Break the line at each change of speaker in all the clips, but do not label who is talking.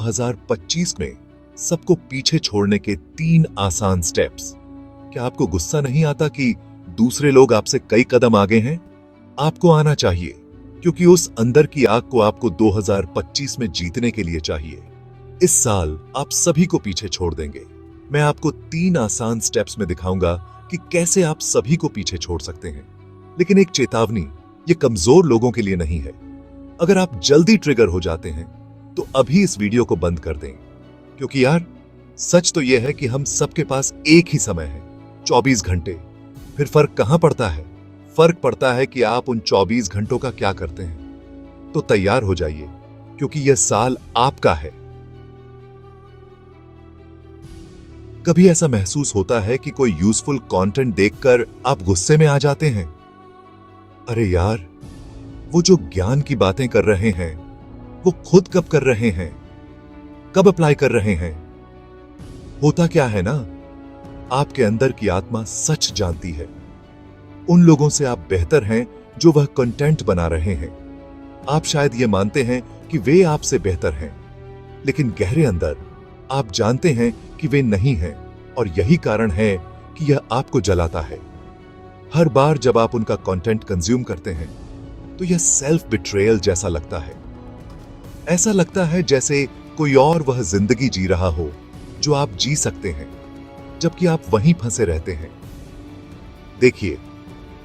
2025 में सबको पीछे छोड़ने के 3 आसान स्टेप्स। क्या आपको गुस्सा नहीं आता कि दूसरे लोग आपसे कई कदम आगे हैं? आपको आना चाहिए, क्योंकि उस अंदर की आग को आपको 2025 में जीतने के लिए चाहिए। इस साल आप सभी को पीछे छोड़ देंगे। मैं आपको 3 आसान स्टेप्स में दिखाऊंगा कि कैसे आप सभी को पीछे छोड़ सकते हैं। लेकिन एक चेतावनी, ये कमजोर लोगों के लिए नहीं है। अगर आप जल्दी ट्रिगर हो जाते हैं तो अभी इस वीडियो को बंद कर दें, क्योंकि यार सच तो यह है कि हम सबके पास एक ही समय है, 24 घंटे। फिर फर्क कहां पड़ता है? फर्क पड़ता है कि आप उन 24 घंटों का क्या करते हैं। तो तैयार हो जाइए, क्योंकि यह साल आपका है। कभी ऐसा महसूस होता है कि कोई यूजफुल कंटेंट देखकर आप गुस्से में आ जाते हैं? अरे यार, वो जो ज्ञान की बातें कर रहे हैं वो खुद कब कर रहे हैं? कब अप्लाई कर रहे हैं? होता क्या है ना, आपके अंदर की आत्मा सच जानती है। उन लोगों से आप बेहतर हैं जो वह कंटेंट बना रहे हैं। आप शायद ये मानते हैं कि वे आपसे बेहतर हैं, लेकिन गहरे अंदर आप जानते हैं कि वे नहीं हैं, और यही कारण है कि यह आपको जलाता है। हर बार जब आप उनका कंटेंट कंज्यूम करते हैं तो यह सेल्फ बिट्रेयल जैसा लगता है। ऐसा लगता है जैसे कोई और वह जिंदगी जी रहा हो जो आप जी सकते हैं, जबकि आप वहीं फंसे रहते हैं। देखिए,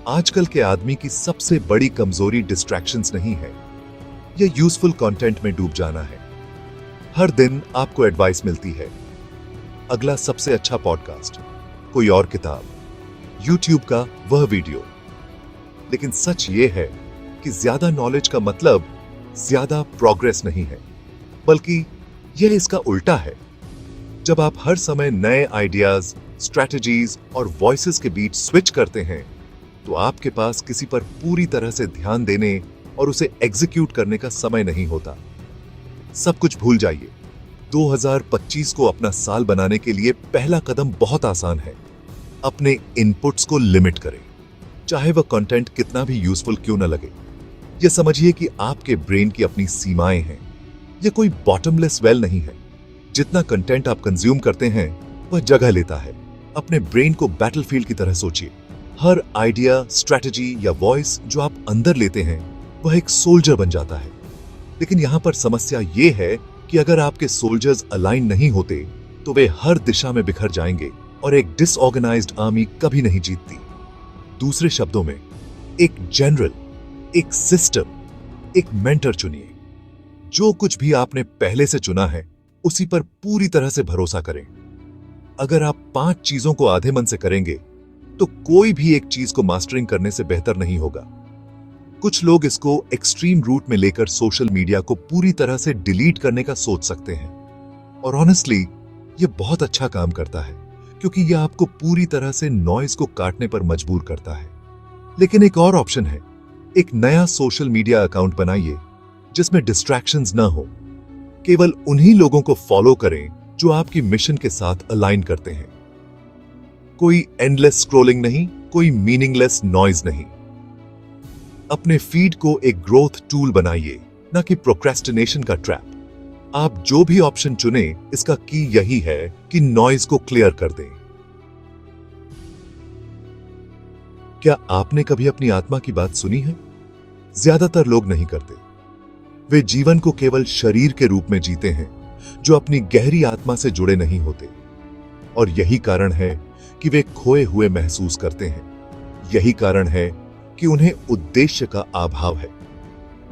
आजकल के आदमी की सबसे बड़ी कमजोरी डिस्ट्रैक्शंस नहीं है, यह यूजफुल कंटेंट में डूब जाना है। हर दिन आपको एडवाइस मिलती है, अगला सबसे अच्छा पॉडकास्ट, कोई और किताब, YouTube का वह वीडियो। लेकिन सच यह है कि ज्यादा नॉलेज का मतलब ज्यादा प्रोग्रेस नहीं है, बल्कि यह इसका उल्टा है। जब आप हर समय नए आइडियाज, स्ट्रैटेजीज और वॉइसेस के बीच स्विच करते हैं, तो आपके पास किसी पर पूरी तरह से ध्यान देने और उसे एग्जीक्यूट करने का समय नहीं होता। सब कुछ भूल जाइए। 2025 को अपना साल बनाने के लिए पहला कदम बहुत आसान है। अपने इनपुट्स को लिमिट करें, चाहे वह कंटेंट कितना भी यूजफुल क्यों न लगे। यह समझिए कि आपके ब्रेन की अपनी सीमाएं हैं। यह कोई बॉटमलेस वेल नहीं है। जितना कंटेंट आप कंज्यूम करते हैं वह जगह लेता है। अपने ब्रेन को बैटलफील्ड की तरह सोचिए। हर आइडिया, स्ट्रैटेजी या वॉइस जो आप अंदर लेते हैं वह एक सोल्जर बन जाता है। लेकिन यहां पर समस्या यह है कि अगर आपके सोल्जर्स अलाइन नहीं होते तो वे हर दिशा में बिखर जाएंगे और एक डिसऑर्गेनाइज्ड आर्मी कभी नहीं जीतती। दूसरे शब्दों में, एक जनरल, एक सिस्टम, एक मेंटर चुनिए। जो कुछ भी आपने पहले से चुना है उसी पर पूरी तरह से भरोसा करें। अगर आप 5 चीजों को आधे मन से करेंगे तो कोई भी एक चीज को मास्टरिंग करने से बेहतर नहीं होगा। कुछ लोग इसको एक्सट्रीम रूट में लेकर सोशल मीडिया को पूरी तरह से डिलीट करने का सोच सकते हैं, और ऑनेस्टली यह बहुत अच्छा काम करता है, क्योंकि यह आपको पूरी तरह से नॉइज को काटने पर मजबूर करता है। लेकिन एक और ऑप्शन है, एक नया सोशल मीडिया अकाउंट बनाइए जिसमें डिस्ट्रैक्शंस ना हो। केवल उन्हीं लोगों को फॉलो करें जो आपकी मिशन के साथ अलाइन करते हैं। कोई एंडलेस स्क्रॉलिंग नहीं, कोई मीनिंगलेस नॉइज नहीं। अपने फीड को एक ग्रोथ टूल बनाइए, ना कि प्रोक्रेस्टिनेशन का ट्रैप। आप जो भी ऑप्शन चुने, इसका की यही है कि नॉइज को क्लियर कर दें। क्या आपने कभी अपनी आत्मा की बात सुनी है? ज्यादातर लोग नहीं करते। वे जीवन को केवल शरीर के रूप में जीते हैं, जो अपनी गहरी आत्मा से जुड़े नहीं होते। और यही कारण है कि वे खोए हुए महसूस करते हैं। यही कारण है कि उन्हें उद्देश्य का अभाव है।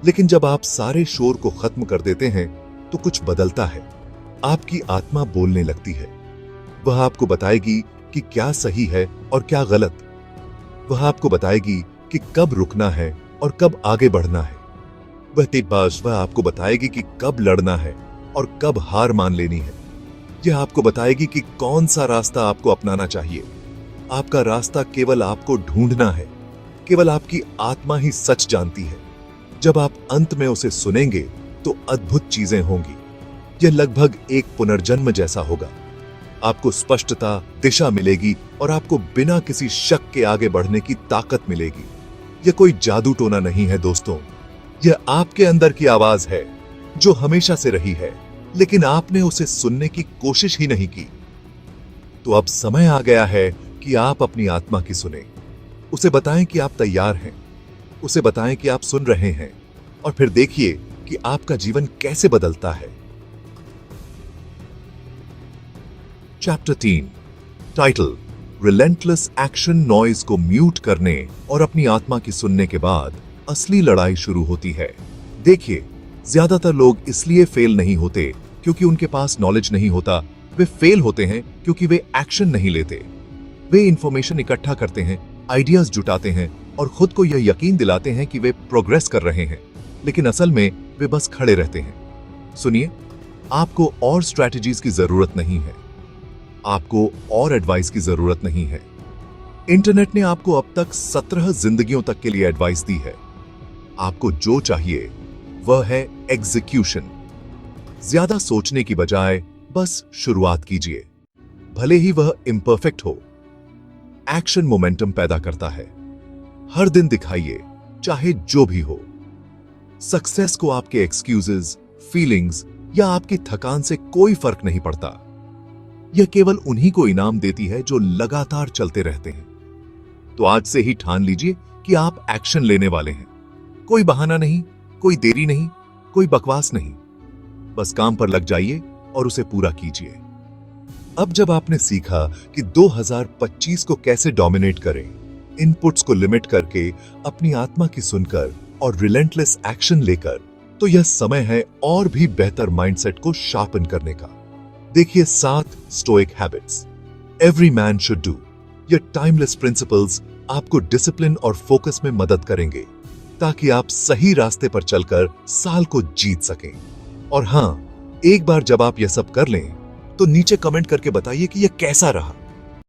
लेकिन जब आप सारे शोर को खत्म कर देते हैं तो कुछ बदलता है। आपकी आत्मा बोलने लगती है। वह आपको बताएगी कि क्या सही है और क्या गलत। वह आपको बताएगी कि कब रुकना है और कब आगे बढ़ना है। वह आपको बताएगी कि कब लड़ना है और कब हार मान लेनी है। यह आपको बताएगी कि कौन सा रास्ता आपको अपनाना चाहिए। आपका रास्ता केवल आपको ढूंढना है। केवल आपकी आत्मा ही सच जानती है। जब आप अंत में उसे सुनेंगे तो अद्भुत चीजें होंगी। यह लगभग एक पुनर्जन्म जैसा होगा। आपको स्पष्टता, दिशा मिलेगी और आपको बिना किसी शक के आगे बढ़ने की ताकत मिलेगी। यह कोई जादू टोना नहीं है दोस्तों, यह आपके अंदर की आवाज है जो हमेशा से रही है लेकिन आपने उसे सुनने की कोशिश ही नहीं की। तो अब समय आ गया है कि आप अपनी आत्मा की सुने। उसे बताएं कि आप तैयार हैं, उसे बताएं कि आप सुन रहे हैं, और फिर देखिए कि आपका जीवन कैसे बदलता है। Chapter 3, title, relentless action noise को म्यूट करने और अपनी आत्मा की सुनने के बाद असली लड़ाई शुरू होती है। देखिए, ज्यादातर लोग इसलिए फेल नहीं होते क्योंकि उनके पास नॉलेज नहीं होता, वे फेल होते हैं क्योंकि वे एक्शन नहीं लेते। वे इंफॉर्मेशन इकट्ठा करते हैं, आइडियाज जुटाते हैं और खुद को यह यकीन दिलाते हैं कि वे प्रोग्रेस कर रहे हैं, लेकिन असल में वे बस खड़े रहते हैं। सुनिए, आपको और स्ट्रैटेजीज की जरूरत नहीं है, आपको और एडवाइस की जरूरत नहीं है। इंटरनेट ने आपको अब तक 17 जिंदगियों तक के लिए एडवाइस दी है। आपको जो चाहिए वह है एग्जीक्यूशन। ज्यादा सोचने की बजाय बस शुरुआत कीजिए, भले ही वह इम्परफेक्ट हो। एक्शन मोमेंटम पैदा करता है। हर दिन दिखाइए, चाहे जो भी हो। सक्सेस को आपके एक्सक्यूजेस, फीलिंग्स या आपकी थकान से कोई फर्क नहीं पड़ता। यह केवल उन्हीं को इनाम देती है जो लगातार चलते रहते हैं। तो आज से ही ठान लीजिए कि आप एक्शन लेने वाले हैं। कोई बहाना नहीं, कोई देरी नहीं, कोई बकवास नहीं। बस काम पर लग जाइए और उसे पूरा कीजिए। अब जब आपने सीखा कि 2025 को कैसे डोमिनेट करें, इनपुट्स को लिमिट करके, अपनी आत्मा की सुनकर और रिलेंटलेस एक्शन लेकर, तो यह समय है और भी बेहतर माइंडसेट को शार्पन करने का। देखिए 7 stoic habits every man should do. ये टाइमलेस प्रिंसिपल्स आपको डिसिप्लिन और फोकस में मदद करेंगे ताकि आप सही रास्ते पर चलकर साल को जीत सकें। और हां, एक बार जब आप यह सब कर लें तो नीचे कमेंट करके बताइए कि यह कैसा रहा।